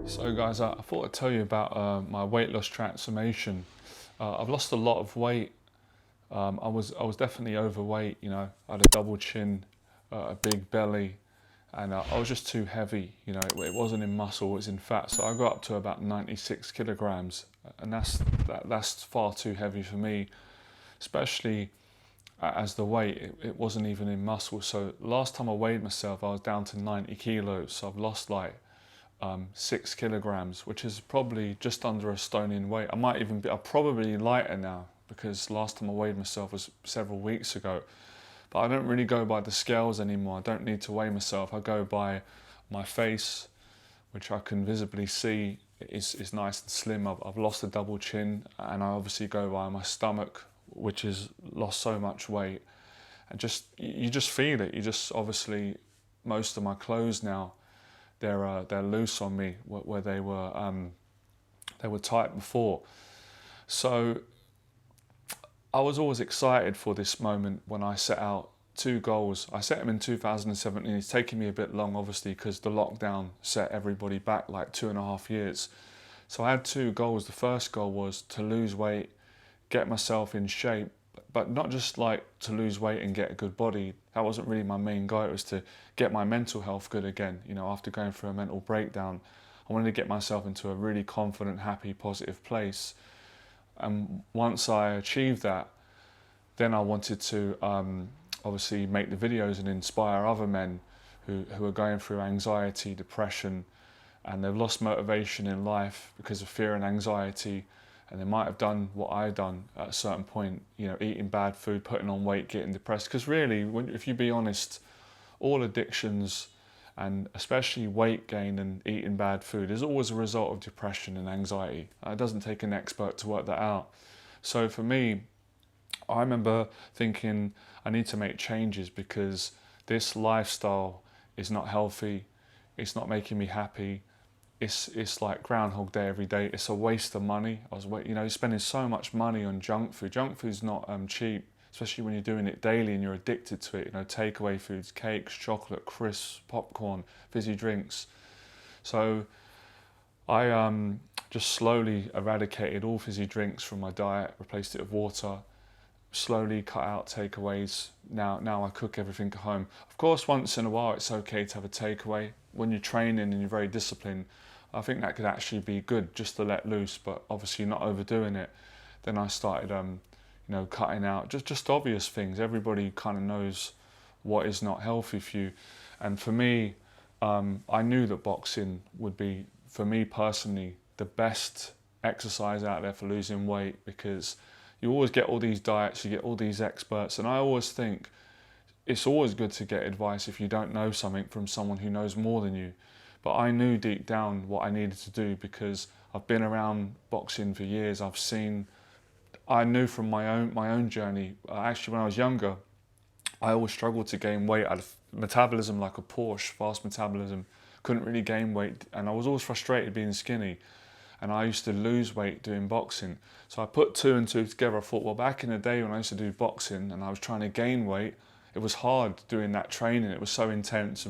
So guys, I thought I'd tell you about my weight loss transformation. I've lost a lot of weight. I was definitely overweight. I had a double chin, a big belly, and I was just too heavy. It wasn't in muscle, it was in fat. So I got up to about 96 kilograms, and that's far too heavy for me, especially as the weight. It wasn't even in muscle. So last time I weighed myself, I was down to 90 kilos. So I've lost like 6 kilograms, which is probably just under a stone in weight. I'm probably lighter now because last time I weighed myself was several weeks ago. But I don't really go by the scales anymore. I don't need to weigh myself. I go by my face, which I can visibly see is nice and slim. I've lost a double chin, and I obviously go by my stomach, which has lost so much weight. And you just feel it. You just obviously most of my clothes now, they're loose on me where they were tight before. So I was always excited for this moment when I set out two goals. I set them in 2017. It's taken me a bit long, obviously, because the lockdown set everybody back like 2.5 years. So I had two goals. The first goal was to lose weight, get myself in shape, but not just like to lose weight and get a good body. That wasn't really my main goal. It was to get my mental health good again. After going through a mental breakdown, I wanted to get myself into a really confident, happy, positive place. And once I achieved that, then I wanted to obviously make the videos and inspire other men who are going through anxiety, depression, and they've lost motivation in life because of fear and anxiety, and they might have done what I've done at a certain point, eating bad food, putting on weight, getting depressed. Because really, if you be honest, all addictions, and especially weight gain and eating bad food, is always a result of depression and anxiety. It doesn't take an expert to work that out. So for me, I remember thinking I need to make changes because this lifestyle is not healthy, it's not making me happy. It's like Groundhog Day every day. It's a waste of money. Spending so much money on junk food. Junk food's not cheap, especially when you're doing it daily and you're addicted to it. Takeaway foods, cakes, chocolate, crisps, popcorn, fizzy drinks. So I just slowly eradicated all fizzy drinks from my diet, replaced it with water, slowly cut out takeaways. Now I cook everything at home. Of course, once in a while it's okay to have a takeaway. When you're training and you're very disciplined, I think that could actually be good just to let loose, but obviously not overdoing it. Then I started cutting out just obvious things. Everybody kind of knows what is not healthy for you. And for me, I knew that boxing would be, for me personally, the best exercise out there for losing weight, because you always get all these diets, you get all these experts, and I always think it's always good to get advice if you don't know something from someone who knows more than you. But I knew deep down what I needed to do because I've been around boxing for years. I knew from my own journey. Actually, when I was younger, I always struggled to gain weight. I had a metabolism like a Porsche, fast metabolism. Couldn't really gain weight, and I was always frustrated being skinny. And I used to lose weight doing boxing. So I put two and two together. I thought, well, back in the day when I used to do boxing and I was trying to gain weight, it was hard doing that training. It was so intense.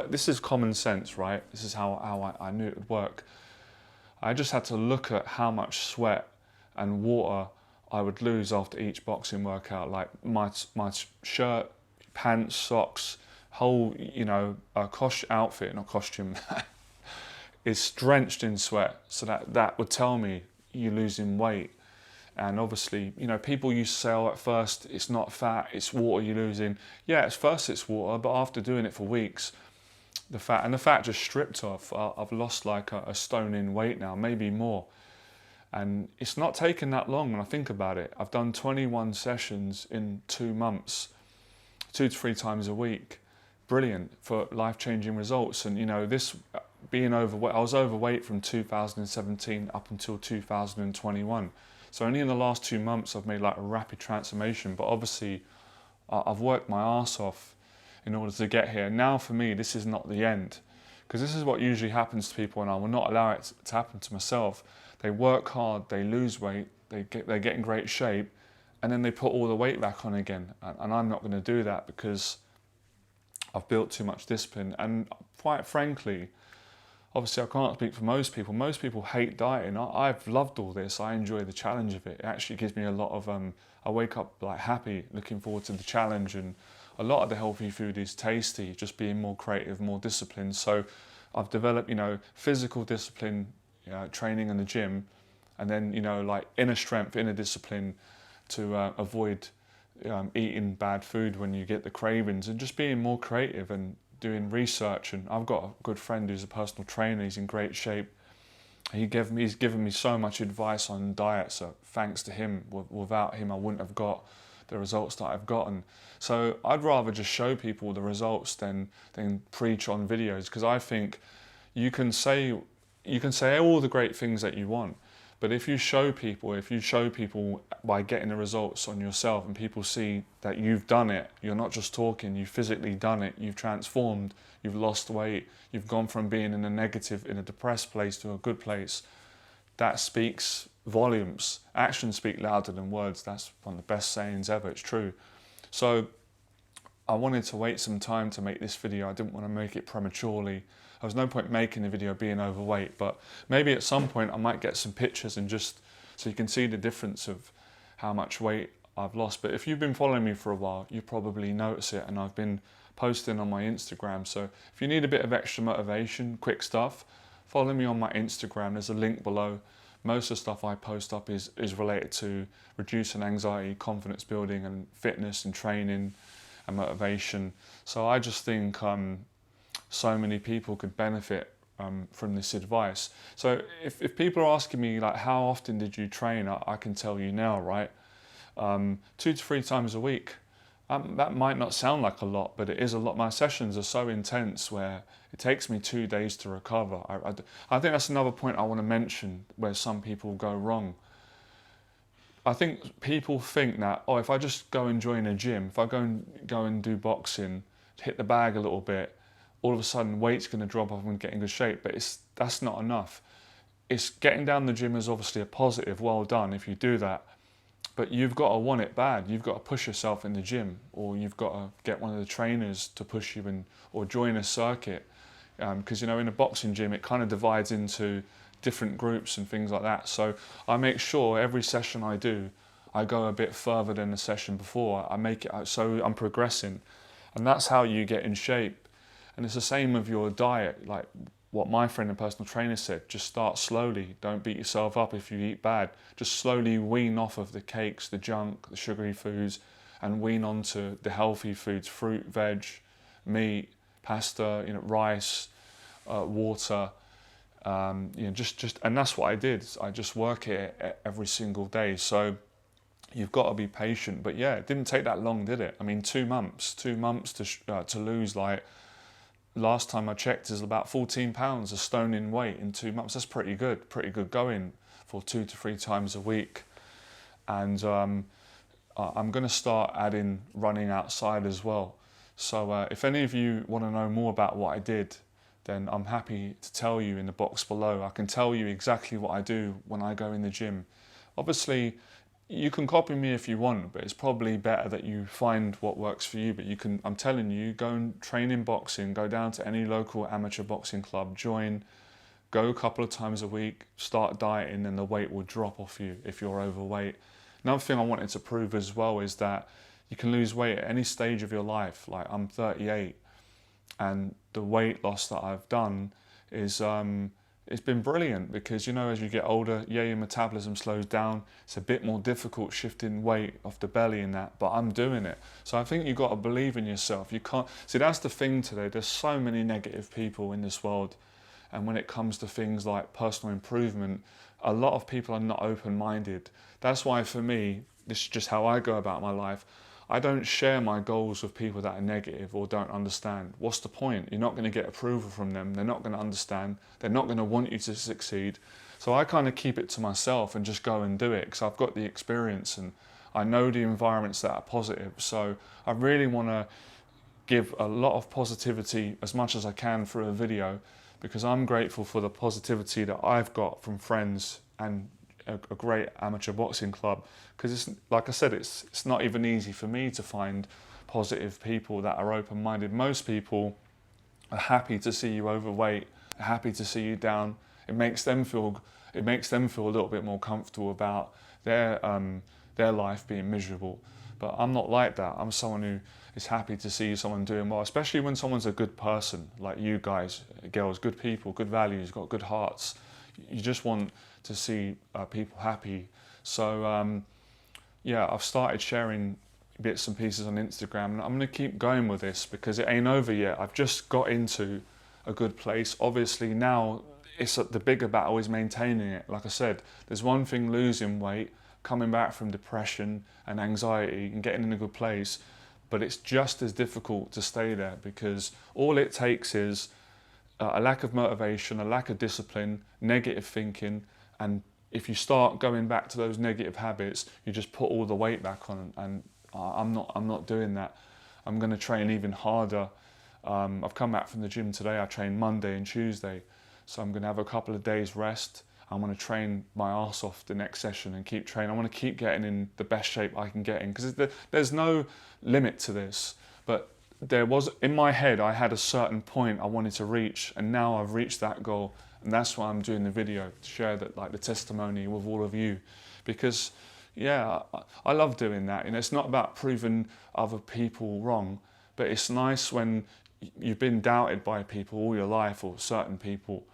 This is common sense, right? This is how I knew it would work. I just had to look at how much sweat and water I would lose after each boxing workout. Like my shirt, pants, socks, whole, outfit, not costume, is drenched in sweat. So that would tell me you're losing weight. And obviously, people used to say, oh, at first it's not fat, it's water you're losing. Yeah, at first it's water, but after doing it for weeks, the fat just stripped off. I've lost like a stone in weight now, maybe more. And it's not taken that long when I think about it. I've done 21 sessions in 2 months, 2 to 3 times a week. Brilliant for life-changing results. And this being overweight, I was overweight from 2017 up until 2021. So only in the last 2 months I've made like a rapid transformation, but obviously I've worked my arse off in order to get here. Now for me, this is not the end, because this is what usually happens to people, and I will not allow it to happen to myself. They work hard, they lose weight, they get in great shape, and then they put all the weight back on again. And I'm not going to do that because I've built too much discipline. And quite frankly, obviously I can't speak for most people. Most people hate dieting. I've loved all this. I enjoy the challenge of it. It actually gives me a lot of, I wake up like happy, looking forward to the challenge, and a lot of the healthy food is tasty, just being more creative, more disciplined. So I've developed, you know, physical discipline, training in the gym, and then, you know, like inner strength, inner discipline to avoid eating bad food when you get the cravings, and just being more creative and doing research. And I've got a good friend who's a personal trainer. He's in great shape. He's given me so much advice on diet. So thanks to him, without him, I wouldn't have got the results that I've gotten. So I'd rather just show people the results than preach on videos, because I think you can say all the great things that you want, but if you show people by getting the results on yourself, and people see that you've done it, you're not just talking, you've physically done it, you've transformed, you've lost weight, you've gone from being in a negative, in a depressed place to a good place, that speaks volumes. Actions speak louder than words. That's one of the best sayings ever. It's true. So I wanted to wait some time to make this video. I didn't want to make it prematurely. There was no point making the video being overweight, but maybe at some point I might get some pictures, and just so you can see the difference of how much weight I've lost. But if you've been following me for a while, you probably notice it, and I've been posting on my Instagram. So if you need a bit of extra motivation, quick stuff, follow me on my Instagram. There's a link below. Most of the stuff I post up is related to reducing anxiety, confidence building, and fitness and training and motivation. So I just think so many people could benefit from this advice. So if people are asking me, like, how often did you train, I can tell you now, right? 2 to 3 times a week. That might not sound like a lot, but it is a lot. My sessions are so intense where it takes me 2 days to recover. I think that's another point I want to mention where some people go wrong. I think people think that, oh, if I just go and join a gym, if I go and do boxing, hit the bag a little bit, all of a sudden weight's going to drop off and get in good shape. But that's not enough. It's getting down the gym is obviously a positive, well done if you do that. But you've got to want it bad. You've got to push yourself in the gym, or you've got to get one of the trainers to push you in, or join a circuit. Because, you know, in a boxing gym, it kind of divides into different groups and things like that. So I make sure every session I do, I go a bit further than the session before. I make it so I'm progressing. And that's how you get in shape. And it's the same with your diet. Like what my friend and personal trainer said, just start slowly. Don't beat yourself up if you eat bad. Just slowly wean off of the cakes, the junk, the sugary foods, and wean onto the healthy foods: fruit, veg, meat, pasta, you know, rice, water. You know, and that's what I did. I just work it every single day. So you've got to be patient. But yeah, it didn't take that long, did it? I mean, 2 months to lose, like, last time I checked, is about 14 pounds, a stone in weight in 2 months. That's pretty good going for 2 to 3 times a week. And I'm going to start adding running outside as well. So if any of you want to know more about what I did, then I'm happy to tell you in the box below. I can tell you exactly what I do when I go in the gym. Obviously, you can copy me if you want, but it's probably better that you find what works for you. But you can, I'm telling you, go and train in boxing, go down to any local amateur boxing club, join, go a couple of times a week, start dieting, and the weight will drop off you if you're overweight. Another thing I wanted to prove as well is that you can lose weight at any stage of your life. Like, I'm 38, and the weight loss that I've done is it's been brilliant, because, you know, as you get older, yeah, your metabolism slows down. It's a bit more difficult shifting weight off the belly and that, but I'm doing it. So I think you've got to believe in yourself. You can't, see, that's the thing today. There's so many negative people in this world. And when it comes to things like personal improvement, a lot of people are not open-minded. That's why, for me, this is just how I go about my life. I don't share my goals with people that are negative or don't understand. What's the point? You're not going to get approval from them. They're not going to understand. They're not going to want you to succeed. So I kind of keep it to myself and just go and do it, because I've got the experience and I know the environments that are positive. So I really want to give a lot of positivity as much as I can through a video, because I'm grateful for the positivity that I've got from friends and a great amateur boxing club. Because it's, like I said, it's not even easy for me to find positive people that are open-minded. Most people are happy to see you overweight happy to see you down. It makes them feel a little bit more comfortable about their life being miserable. But I'm not like that. I'm someone who is happy to see someone doing well, especially when someone's a good person, like you guys, girls, good people, good values, got good hearts. You just want to see people happy. So yeah, I've started sharing bits and pieces on Instagram, and I'm going to keep going with this because it ain't over yet. I've just got into a good place. Obviously now it's the bigger battle is maintaining it. Like I said, there's one thing losing weight, coming back from depression and anxiety and getting in a good place, but it's just as difficult to stay there because all it takes is a lack of motivation, a lack of discipline, negative thinking, and if you start going back to those negative habits, you just put all the weight back on, and I'm not doing that. I'm going to train even harder. I've come back from the gym today. I trained Monday and Tuesday, so I'm going to have a couple of days rest. I'm going to train my arse off the next session and keep training. I want to keep getting in the best shape I can get in because there's no limit to this. But there was, in my head, I had a certain point I wanted to reach, and now I've reached that goal. And that's why I'm doing the video, to share that, like, the testimony with all of you. Because, yeah, I love doing that. You know, it's not about proving other people wrong, but it's nice when you've been doubted by people all your life, or certain people,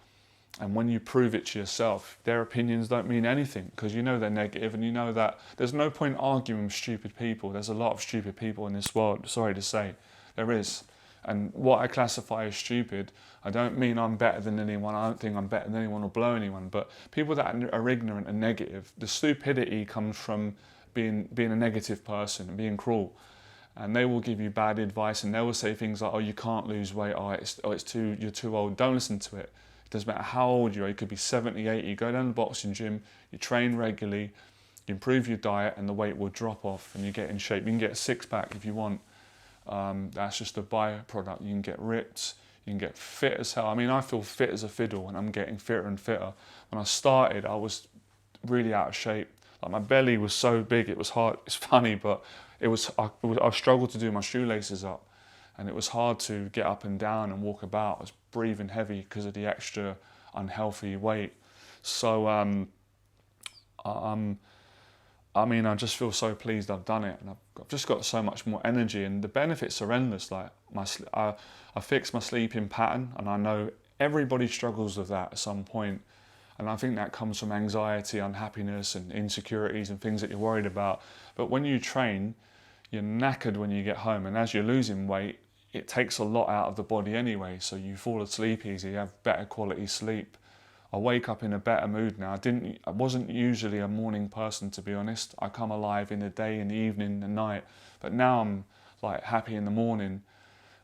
and when you prove it to yourself, their opinions don't mean anything because you know they're negative, and you know that there's no point arguing with stupid people. There's a lot of stupid people in this world, sorry to say, there is. And what I classify as stupid, I don't mean I'm better than anyone, I don't think I'm better than anyone or blow anyone, but people that are ignorant and negative, the stupidity comes from being a negative person and being cruel. And they will give you bad advice, and they will say things like, oh, you can't lose weight, you're too old. Don't listen to it. It doesn't matter how old you are. You could be 70, 80, you go down to the boxing gym, you train regularly, you improve your diet, and the weight will drop off and you get in shape. You can get a six-pack if you want. That's just a byproduct. You can get ripped, you can get fit as hell. I mean, I feel fit as a fiddle, and I'm getting fitter and fitter. When I started, I was really out of shape. Like, my belly was so big, it was hard. It's funny, but I struggled to do my shoelaces up, and it was hard to get up and down and walk about. I was breathing heavy because of the extra unhealthy weight. So I mean, I just feel so pleased I've done it, and I've just got so much more energy, and the benefits are endless. Like, I fixed my sleeping pattern, and I know everybody struggles with that at some point. And I think that comes from anxiety, unhappiness, and insecurities and things that you're worried about. But when you train, you're knackered when you get home, and as you're losing weight, it takes a lot out of the body anyway, so you fall asleep easy, you have better quality sleep. I wake up in a better mood now. I wasn't usually a morning person, to be honest. I come alive in the day, in the evening, the night, but now I'm like happy in the morning.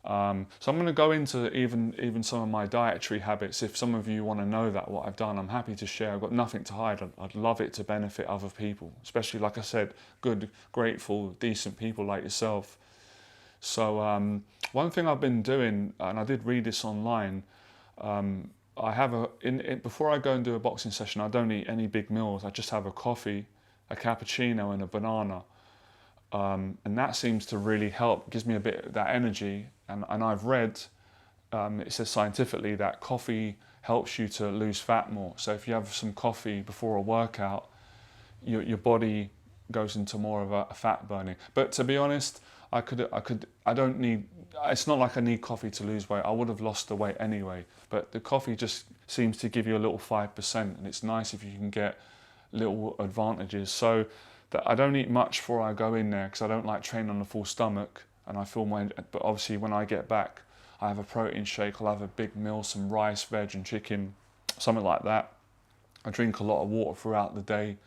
So I'm going to go into even some of my dietary habits. If some of you want to know what I've done, I'm happy to share. I've got nothing to hide. I'd love it to benefit other people, especially, like I said, good, grateful, decent people like yourself. So one thing I've been doing, and I did read this online, I have before I go and do a boxing session, I don't eat any big meals. I just have a coffee, a cappuccino, and a banana. And that seems to really help. It gives me a bit of that energy. And I've read, it says scientifically that coffee helps you to lose fat more. So if you have some coffee before a workout, your body goes into more of a fat burning. But to be honest, I don't need, it's not like I need coffee to lose weight. I would have lost the weight anyway. But the coffee just seems to give you a little 5%. And it's nice if you can get little advantages. So that I don't eat much before I go in there because I don't like training on a full stomach, and I feel but obviously when I get back, I have a protein shake, I'll have a big meal, some rice, veg and chicken, something like that. I drink a lot of water throughout the day.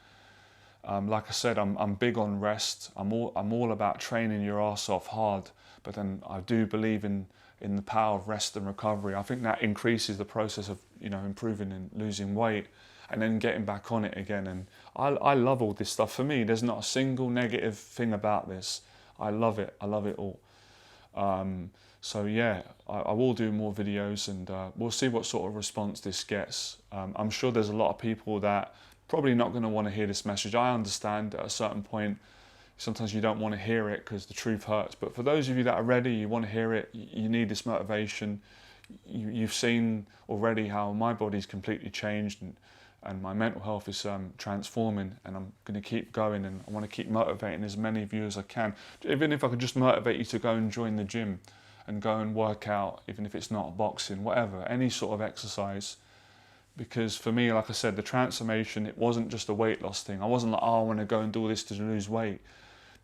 Like I said, I'm big on rest. I'm all about training your ass off hard, but then I do believe in the power of rest and recovery. I think that increases the process of, you know, improving and losing weight, and then getting back on it again. And I love all this stuff. For me, there's not a single negative thing about this. I love it. I love it all. So yeah, I will do more videos, and we'll see what sort of response this gets. I'm sure there's a lot of people that probably not going to want to hear this message. I understand at a certain point, sometimes you don't want to hear it because the truth hurts. But for those of you that are ready, you want to hear it, you need this motivation, you've seen already how my body's completely changed, and my mental health is transforming, and I'm going to keep going, and I want to keep motivating as many of you as I can. Even if I could just motivate you to go and join the gym and go and work out, even if it's not boxing, whatever, any sort of exercise. Because for me, like I said, the transformation, it wasn't just a weight loss thing. I wasn't like, oh, I want to go and do this to lose weight.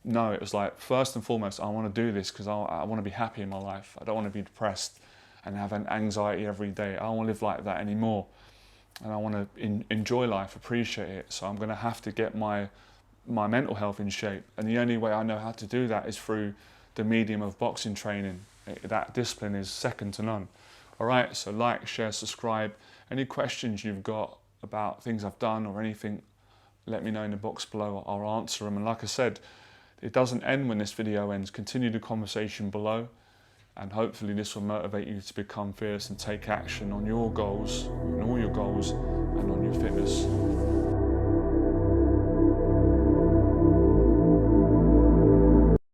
No, it was like, first and foremost, I want to do this because I want to be happy in my life. I don't want to be depressed and have an anxiety every day. I don't want to live like that anymore. And I want to enjoy life, appreciate it. So I'm going to have to get my mental health in shape. And the only way I know how to do that is through the medium of boxing training. That discipline is second to none. All right, so like, share, subscribe. Any questions you've got about things I've done or anything, let me know in the box below. I'll answer them. And like I said, it doesn't end when this video ends. Continue the conversation below, and hopefully this will motivate you to become fierce and take action on your goals, on all your goals, and on your fitness.